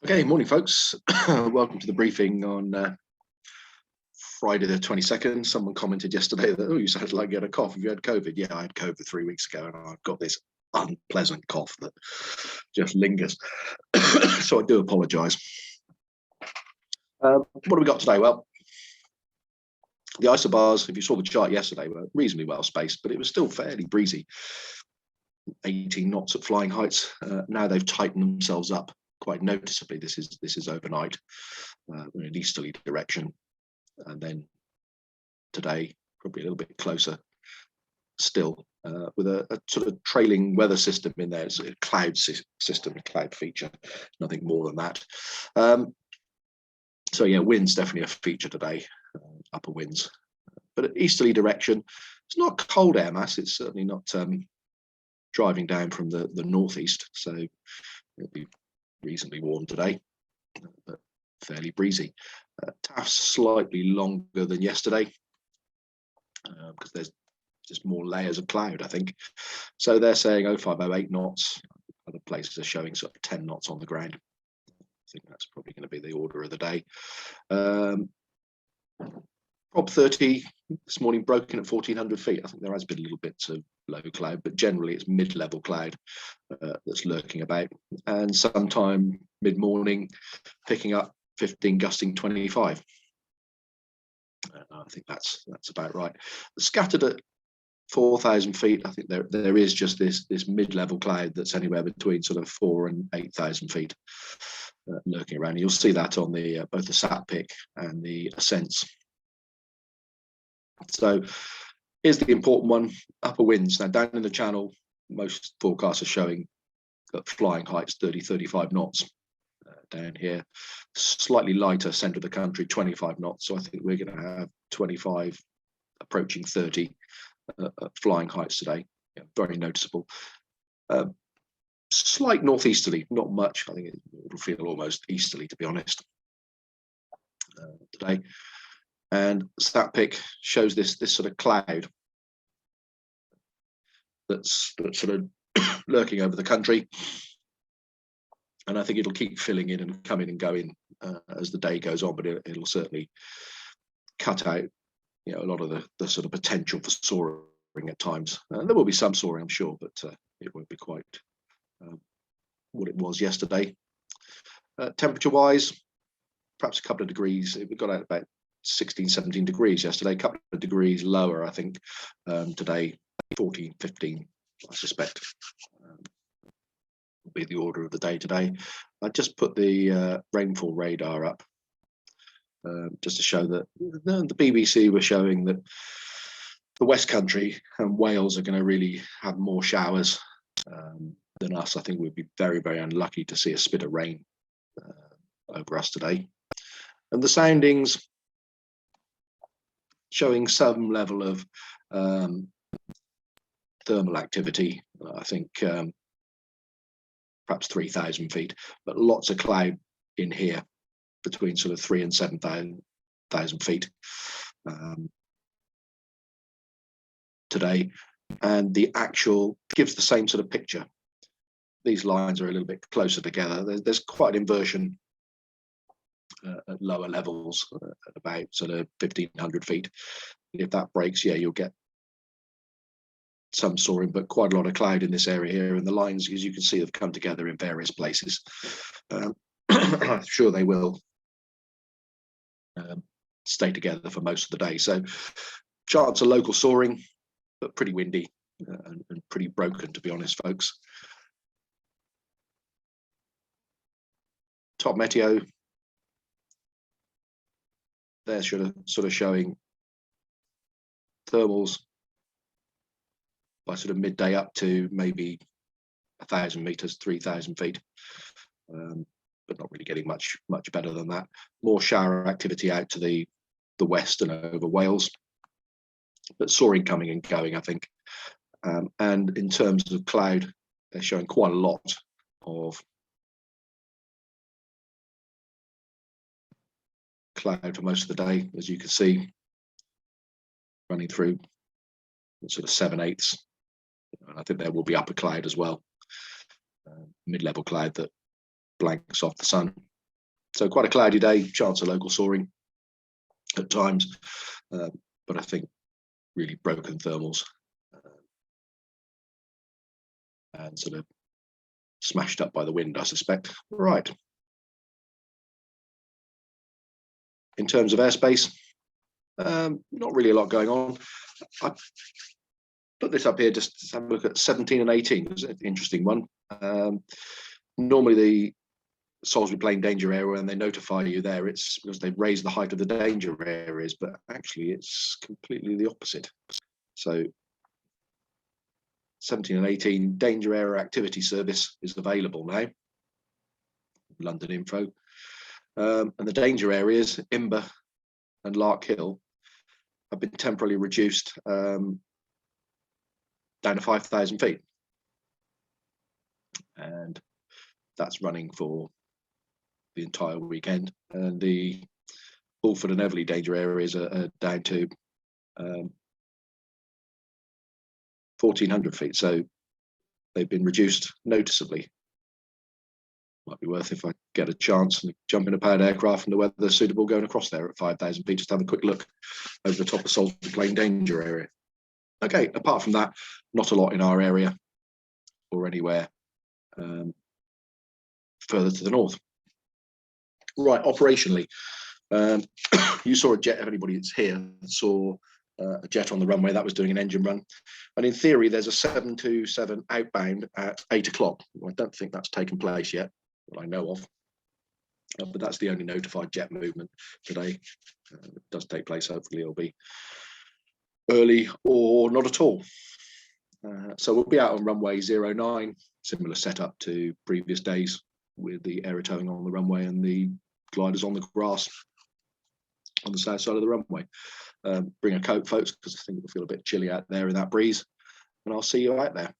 Okay, morning, folks. Welcome to the briefing on Friday the 22nd. Someone commented yesterday that, oh, you sounded like you had a cough. Have you had COVID? Yeah, I had COVID 3 weeks ago, and I've got this unpleasant cough that just lingers. So I do apologise. What have we got today? Well, the isobars, if you saw the chart yesterday, were reasonably well spaced, but it was still fairly breezy. 18 knots at flying heights. Now they've tightened themselves up quite noticeably. This is overnight in an easterly direction, and then today probably a little bit closer still, with a sort of trailing weather system in there. It's a cloud system, a cloud feature, nothing more than that. So yeah, winds definitely a feature today, upper winds, but at easterly direction. It's not cold air mass. It's certainly not driving down from the northeast, so it'll be reasonably warm today, but fairly breezy. TAF's slightly longer than yesterday because there's just more layers of cloud, I think. So they're saying 0508 knots. Other places are showing sort of 10 knots on the ground. I think that's probably going to be the order of the day. Prop 30 this morning broken at 1400 feet. I think there has been a little bit of low cloud, but generally it's mid-level cloud that's lurking about, and sometime mid-morning picking up 15, gusting 25. I think that's about right. Scattered at 4,000 feet, I think there is just this mid-level cloud that's anywhere between sort of 4,000 and 8,000 feet lurking around. You'll see that on the both the sat pic and the ascents. So here's the important one: upper winds. Now down in the channel, most forecasts are showing at flying heights 30-35 knots. Down here, slightly lighter centre of the country, 25 knots. So I think we're going to have 25 approaching 30 at flying heights today. Yeah, very noticeable. Slight northeasterly, not much. I think it'll feel almost easterly, to be honest, today. And stat pic shows this sort of cloud that's sort of lurking over the country, and I think it'll keep filling in and coming and going as the day goes on, but it'll certainly cut out, a lot of the sort of potential for soaring at times. There will be some soaring, I'm sure, but it won't be quite what it was yesterday. Temperature wise, perhaps a couple of degrees. We got out about 16, 17 degrees yesterday, a couple of degrees lower, I think, today, 14, 15, I suspect, will be the order of the day today. I just put the rainfall radar up just to show that the BBC were showing that the West Country and Wales are going to really have more showers than us. I think we'd be very, very unlucky to see a spit of rain over us today. And the soundings showing some level of thermal activity, I think perhaps 3,000 feet, but lots of cloud in here between sort of 3,000 and 7,000 feet today. And the actual gives the same sort of picture. These lines are a little bit closer together. There's quite an inversion at lower levels, at about sort of 1,500 feet. If that breaks, yeah, you'll get some soaring, but quite a lot of cloud in this area here. And the lines, as you can see, have come together in various places. I'm sure they will stay together for most of the day. So chance of local soaring, but pretty windy and pretty broken, to be honest, folks. Top meteo, they're sort of showing thermals by sort of midday up to maybe 1,000 meters, 3,000 feet, but not really getting much better than that. More shower activity out to the west and over Wales, but soaring coming and going, I think. And in terms of cloud, they're showing quite a lot of cloud for most of the day, as you can see, running through sort of 7/8. And I think there will be upper cloud as well, mid-level cloud that blanks off the sun. So quite a cloudy day, chance of local soaring at times, but I think really broken thermals and sort of smashed up by the wind, I suspect. Right. In terms of airspace, not really a lot going on. I put this up here just to have a look at 17 and 18. It's an interesting one. Normally the Salisbury Plain danger area, and they notify you there, it's because they've raised the height of the danger areas, but actually it's completely the opposite. So 17 and 18 danger area activity service is available now, London Info, and the danger areas, Imber and Lark Hill, have been temporarily reduced down to 5,000 feet, and that's running for the entire weekend. And the Bulford and Everley danger areas are down to 1,400 feet, so they've been reduced noticeably. Might be worth, if I get a chance and jump in a powered aircraft and the weather's suitable, going across there at 5,000 feet, just have a quick look over the top of Salisbury Plain danger area. Okay, apart from that, not a lot in our area or anywhere further to the north. Right, operationally, you saw a jet. Anybody that's here saw a jet on the runway that was doing an engine run, and in theory there's a 727 outbound at 8 o'clock. I don't think that's taken place yet, that I know of, but that's the only notified jet movement today. It does take place. Hopefully it'll be early or not at all. So we'll be out on runway 09, similar setup to previous days, with the aero towing on the runway and the gliders on the grass on the south side of the runway. Bring a coat, folks, because I think it'll feel a bit chilly out there in that breeze, and I'll see you out there.